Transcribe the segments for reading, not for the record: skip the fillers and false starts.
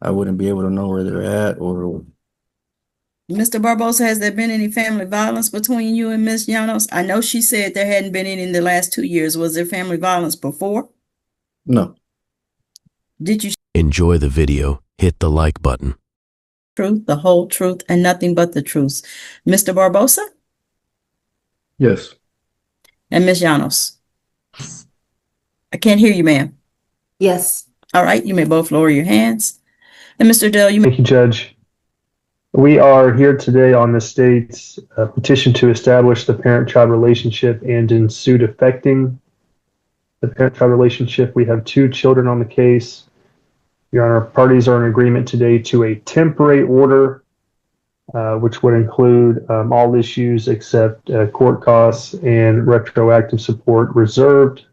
I wouldn't be able to know where they're at or Mr. Barbosa, has there been any family violence between you and Miss Llanos? I know she said there hadn't been any in the last 2 years. Was there family violence before? no. Did you Enjoy the video, hit the like button. truth, the whole truth, and nothing but the truth? Mr. Barbosa Yes. and Miss Llanos? I can't hear you, ma'am. Yes. All right, you may both lower your hands. And Mr. Dell, you may. Thank you, Judge. We are here today on the state's petition to establish the parent-child relationship and in suit affecting the parent-child relationship. We have 2 children on the case. Your Honor, parties are in agreement today to a temporary order, which would include all issues except court costs and retroactive support reserved.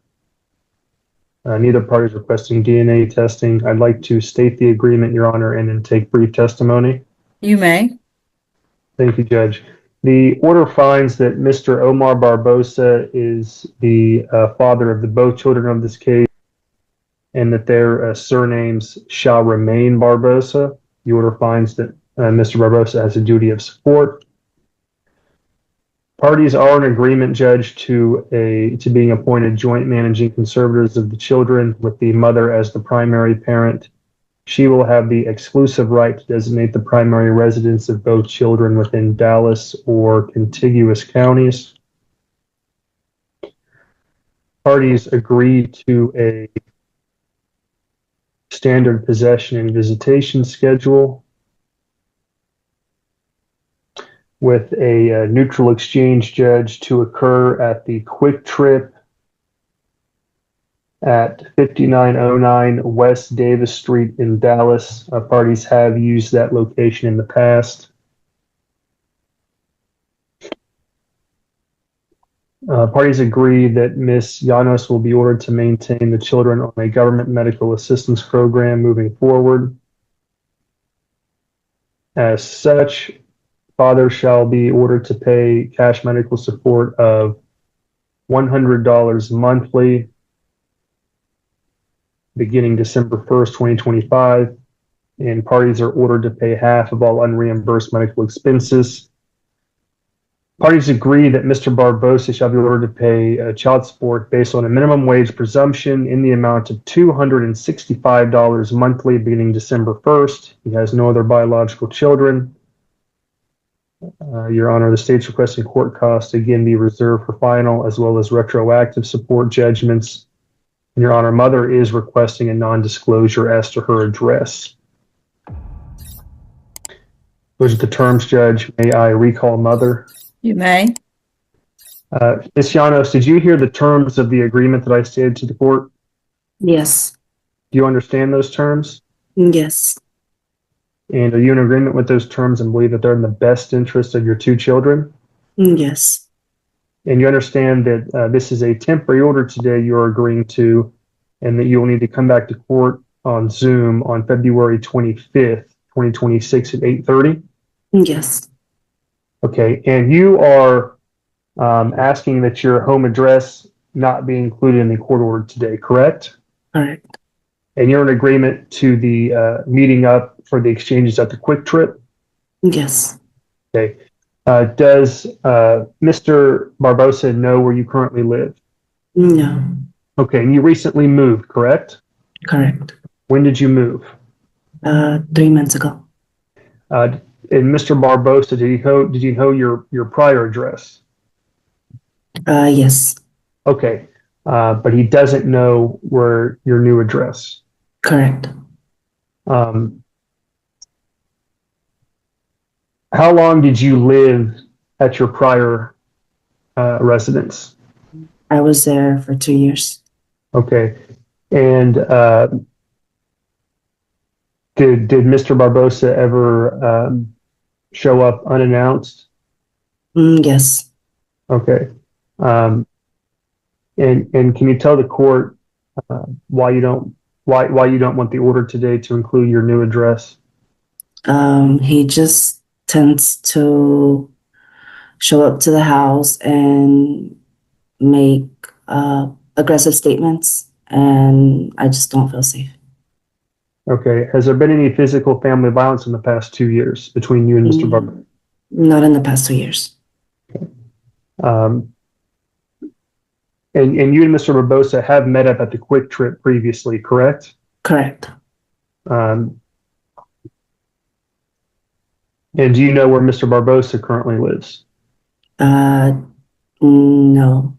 Neither party is requesting DNA testing. I'd like to state the agreement, Your Honor, and then take brief testimony. You may. Thank you, Judge. The order finds that Mr. Omar Barbosa is the father of both children of this case and that their surnames shall remain Barbosa. The order finds that Mr. Barbosa has a duty of support. Parties are in agreement, Judge, to being appointed joint managing conservators of the children with the mother as the primary parent. She will have the exclusive right to designate the primary residence of both children within Dallas or contiguous counties. Parties agree to a standard possession and visitation schedule with a neutral exchange, Judge, to occur at the Quick Trip at 5909 West Davis Street in Dallas. Parties have used that location in the past. Parties agree that Ms. Llanos will be ordered to maintain the children on a government medical assistance program moving forward. As such, father shall be ordered to pay cash medical support of $100 monthly beginning December 1st, 2025, and parties are ordered to pay half of all unreimbursed medical expenses. Parties agree that Mr. Barbosa shall be ordered to pay child support based on a minimum wage presumption in the amount of $265 monthly beginning December 1st. He has no other biological children. Your Honor, the state's requesting court costs again be reserved for final as well as retroactive support judgments. And Your Honor, mother is requesting a non-disclosure as to her address. Those are the terms, Judge. May I recall mother? You may. Ms. Llanos, did you hear the terms of the agreement that I stated to the court? Yes. Do you understand those terms? Yes. And are you in agreement with those terms and believe that they're in the best interest of your 2 children? Yes. And you understand that this is a temporary order today you're agreeing to, and that you will need to come back to court on Zoom on February 25th, 2026 at 8:30? Yes. Okay, and you are asking that your home address not be included in the court order today, correct? Correct. And you're in agreement to the meeting up for the exchanges at the Quick Trip? Yes. Okay. Does Mr. Barbosa know where you currently live? No. Okay, and you recently moved, correct? Correct. When did you move? 3 months ago. And Mr. Barbosa, did you know your prior address? Yes. Okay, but he doesn't know where your new address. Correct. How long did you live at your prior residence? I was there for 2 years. Okay, and did Mr. Barbosa ever show up unannounced? Yes. Okay, and can you tell the court why you don't want the order today to include your new address? He just tends to show up to the house and make aggressive statements, and I just don't feel safe. Okay. Has there been any physical family violence in the past 2 years between you and Mr. Barbosa? Not in the past 2 years. Um, and you and Mr. Barbosa have met up at the Quick Trip previously, correct? Correct. Um, and do you know where Mr. Barbosa currently lives? No.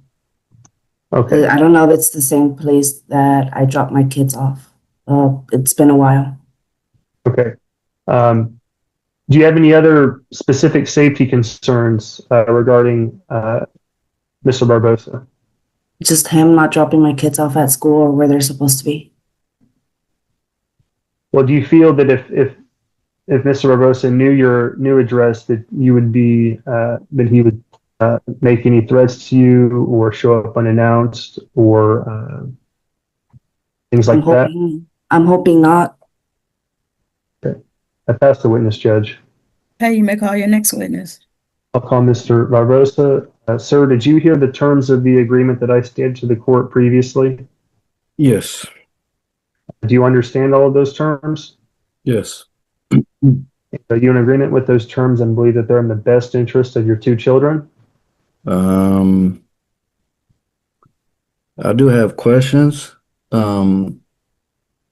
Okay. I don't know if it's the same place that I dropped my kids off. It's been a while. Okay. Do you have any other specific safety concerns regarding Mr. Barbosa? Just him not dropping my kids off at school or where they're supposed to be. Well, do you feel that if Mr. Barbosa knew your new address, that you would be that he would make any threats to you or show up unannounced or things like that? I'm hoping not. I passed the witness, Judge. Okay, you may call your next witness. I'll call Mr. Barbosa. Sir, did you hear the terms of the agreement that I stated to the court previously? Yes. Do you understand all of those terms? Yes. Are you in agreement with those terms and believe that they're in the best interest of your two children? I do have questions.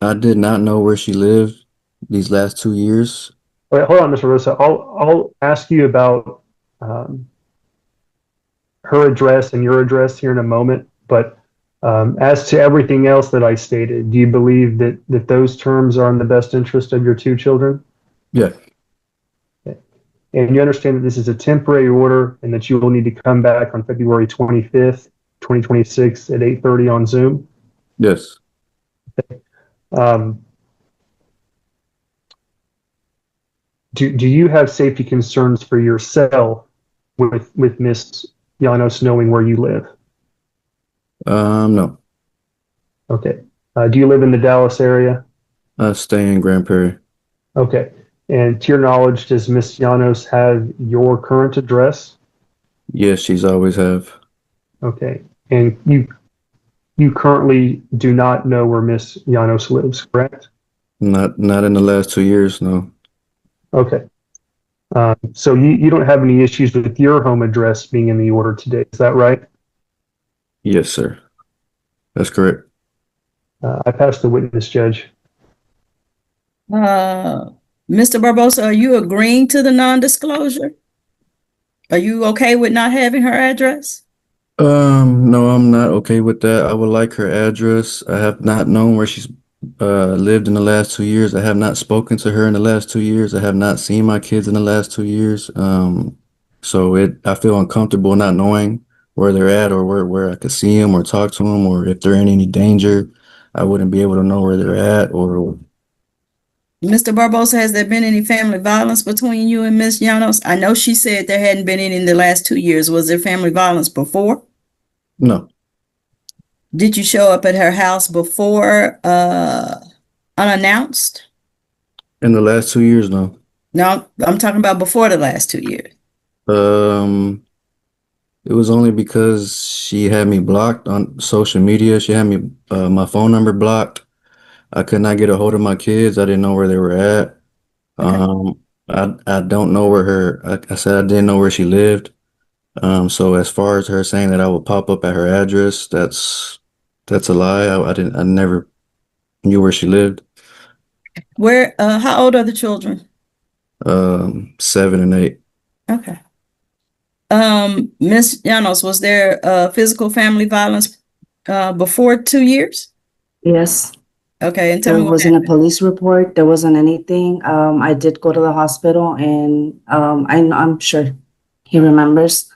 I did not know where she lived these last 2 years. Wait, hold on, Mr. Rosa. I'll ask you about her address and your address here in a moment. But as to everything else that I stated, do you believe that those terms are in the best interest of your two children? Yeah. Okay. And you understand that this is a temporary order and that you will need to come back on February 25th, 2026 at 8:30 on Zoom? Yes. Do you have safety concerns for yourself with Miss Llanos knowing where you live? No. Okay. Do you live in the Dallas area? I stay in Grand Prairie. Okay. And to your knowledge, does Miss Llanos have your current address? Yes, she's always have. Okay. And you currently do not know where Miss Llanos lives, correct? Not in the last 2 years, no. Okay. So you don't have any issues with your home address being in the order today, is that right? Yes, sir. That's correct. I passed the witness, Judge. Mr. Barbosa, are you agreeing to the non-disclosure? Are you okay with not having her address? No, I'm not okay with that. I would like her address. I have not known where she's lived in the last 2 years. I have not spoken to her in the last 2 years. I have not seen my kids in the last 2 years. So I feel uncomfortable not knowing where they're at or where I could see them or talk to them, or if they're in any danger. I wouldn't be able to know where they're at. Or Mr. Barbosa, has there been any family violence between you and Miss Llanos? I know she said there hadn't been any in the last 2 years. Was there family violence before? no. Did you show up at her house before unannounced? In the last 2 years, no. No, I'm talking about before the last 2 years. It was only because she had me blocked on social media. She had me my phone number blocked. I could not get a hold of my kids. I didn't know where they were at. Okay. I don't know where I said I didn't know where she lived. So as far as her saying that I would pop up at her address, that's a lie. I never knew where she lived. How old are the children? 7 and 8. Okay. Miss Llanos, was there physical family violence before 2 years? Yes. Okay, and tell me There what wasn't a happened. police report. There wasn't anything. I did go to the hospital and I'm sure he remembers.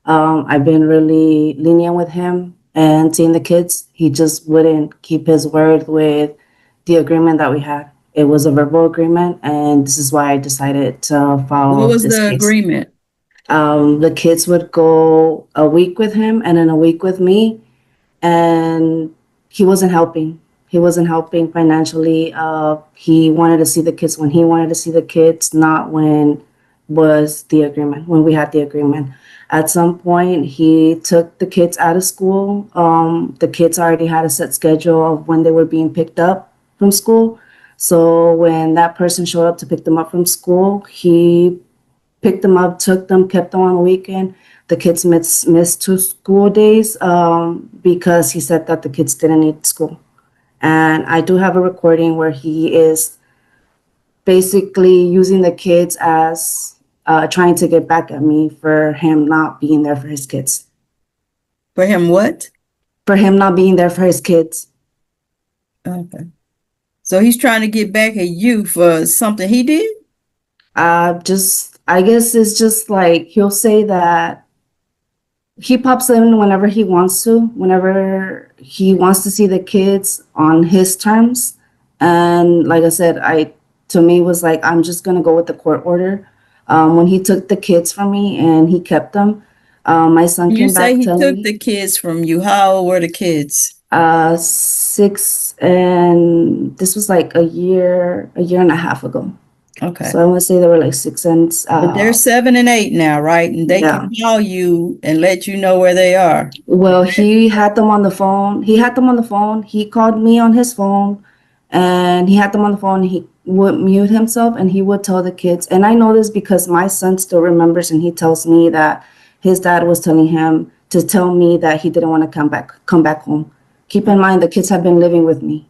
I've been really lenient with him and seeing the kids. He just wouldn't keep his word with the agreement that we had. It was a verbal agreement, and this is why I decided to follow What was this the case. agreement? The kids would go a week with him and then a week with me, and he wasn't helping. He wasn't helping financially. He wanted to see the kids when he wanted to see the kids, not when when we had the agreement. At some point, he took the kids out of school. The kids already had a set schedule of when they were being picked up from school. So when that person showed up to pick them up from school, he picked them up, took them, kept them on the weekend. The kids missed 2 school days because he said that the kids didn't need school. And I do have a recording where he is basically using the kids as trying to get back at me for him not being there for his kids. For him, what? For him not being there for his kids. Okay. So he's trying to get back at you for something he did? I guess it's just like he'll say that he pops in whenever he wants to see the kids on his terms. And like I said, to me was like, I'm just gonna go with the court order. When he took the kids from me and he kept them, my son You came say back he telling took me the kids from you. How old were the kids? 6, and this was like a year and a half ago. Okay. So I want to say they were like 6 and But they're 7 and 8 now, right? And they Yeah. can call you and let you know where they are. Well, he had them on the phone. He called me on his phone, and he had them on the phone. He would mute himself, and he would tell the kids. And I know this because my son still remembers, and he tells me that his dad was telling him to tell me that he didn't want to come back home. Keep in mind, the kids have been living with me.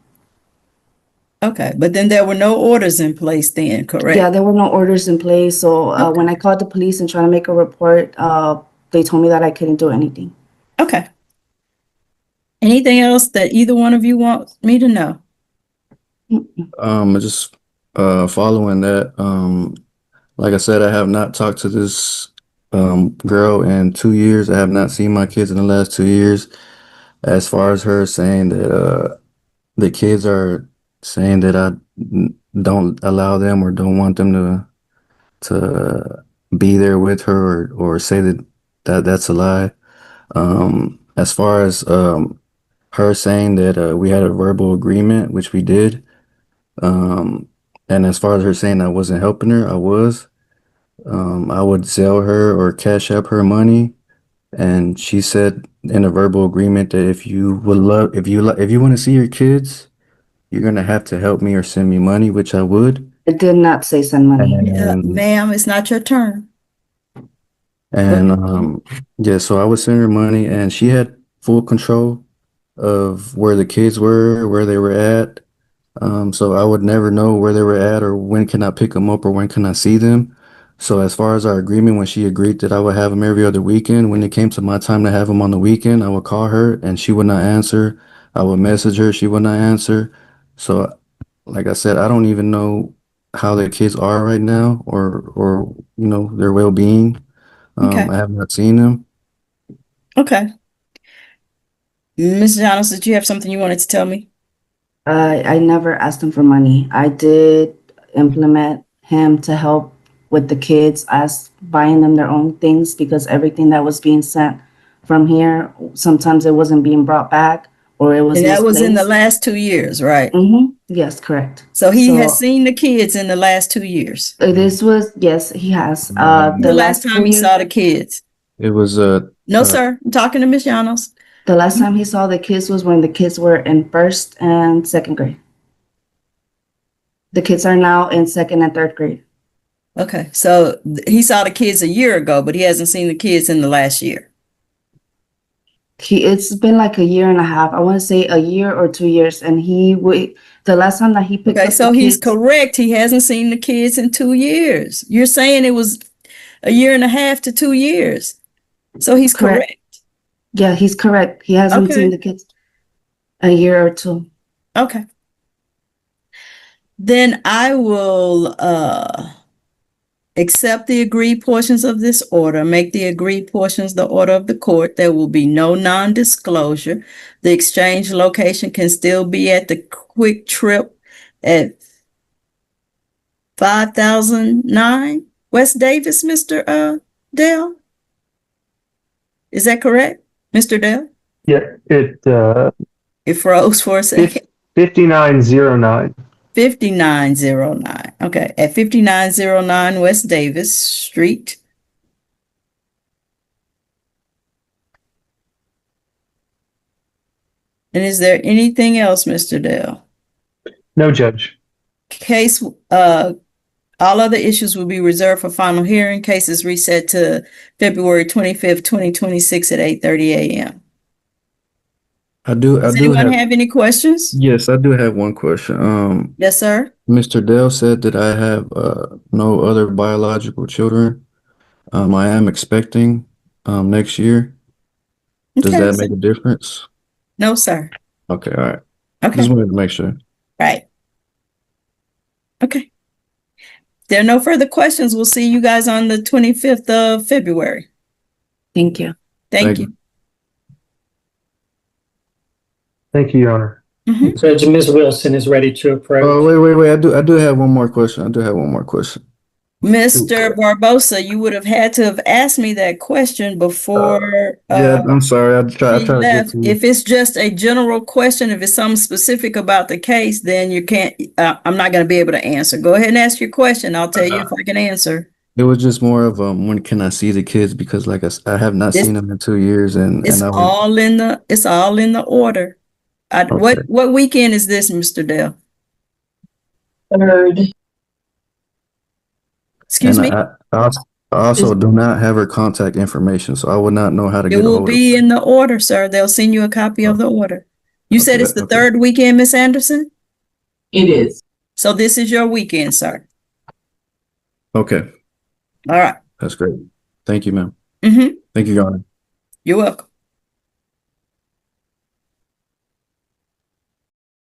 Okay, but then there were no orders in place then, correct? Yeah, there were no orders in place. So Okay. when I called the police and tried to make a report, they told me that I couldn't do anything. Okay. Anything else that either one of you want me to know? Just following that, like I said, I have not talked to this girl in 2 years. I have not seen my kids in the last 2 years. As far as her saying that the kids are saying that don't allow them or don't want them to be there with her or say that's a lie. As far as her saying that we had a verbal agreement, which we did. And as far as her saying I wasn't helping her, I was. I would sell her or cash up her money, and she said in a verbal agreement that if you want to see your kids, you're gonna have to help me or send me money, which I would. It did not say send money. Yeah, And ma'am, it's not your turn. and yeah, so I would send her money, and she had full control of where the kids were, where they were at. So I would never know where they were at or when can I pick them up or when can I see them. So as far as our agreement, when she agreed that I would have them every other weekend, when it came to my time to have them on the weekend, I would call her and she would not answer. I would message her, she would not answer. So like I said, I don't even know how their kids are right now or their well-being. Okay. I have not seen them. Okay. Ms. Jones, did you have something you wanted to tell me? I never asked him for money. I did implement him to help with the kids as buying them their own things because everything that was being sent from here, sometimes it wasn't being brought back or it was And that was in the misplaced. last 2 years, right? Yes, correct. So he has seen the kids in the last 2 years. Yes, he has. The The last last time 2 he years, saw the kids. It was No, sir. I'm talking to Ms. Llanos. the last time he saw the kids was when the kids were in 1st and 2nd grade. The kids are now in 2nd and 3rd grade. Okay. So he saw the kids a year ago, but he hasn't seen the kids in the last year. It's been like a year and a half. I want to say a year or 2 years. And the last time that he picked Okay. up So the he's kids, correct. He hasn't seen the kids in 2 years. You're saying it was a year and a half to 2 years. So he's correct. Yeah, he's correct. He hasn't seen Okay. the kids a year or 2. Okay. Then I will accept the agreed portions of this order, make the agreed portions the order of the court. There will be no non-disclosure. The exchange location can still be at the Quick Trip at 5009 West Davis, Mr. Dale. Is that correct, Mr. Dale? Yeah, It froze for a second. 5909. 5909. Okay, at 5909 West Davis Street. And is there anything else, Mr. Dale? No, Judge. Case, all other issues will be reserved for final hearing. Case is reset to February 25th, 2026 at 8:30 a.m. I Does do anyone have, have any questions? yes, I do have one question. Yes, sir. Mr. Dell said that I have no other biological children. I am expecting next year. Does Okay, that sir. make a difference? No, sir. Okay, all right. Okay, Just wanted to make sure. right. Okay. There are no further questions. We'll see you guys on the 25th of February. Thank you. Thank Thank you. Thank you, Your Honor. Mhm. Judge, Ms. Wilson is ready to approach. Oh, wait. I do have one more question. I do have one more question. Mr. Barbosa, you would have had to have asked me that question before Yeah, I'm sorry. I she try to get left. to you. If it's just a general question, if it's something specific about the case, then you can't, I'm not going to be able to answer. Go ahead and ask your question. I'll tell you if I can answer. It was just more of when can I see the kids, because like I have not This- seen them in 2 years, and It's I was all in the order. okay. What weekend is this, Mr. Dell? Third. Excuse And me? I also do not have her contact information, so I would not know how to It get a will hold of be her. in the order, sir. They'll send you a copy of the order. You said Okay, it's the okay. third weekend, Miss Anderson? It is. So this is your weekend, sir. Okay, All right. that's great. Thank you, ma'am. Mm-hmm. Thank you, Your Honor. You're welcome.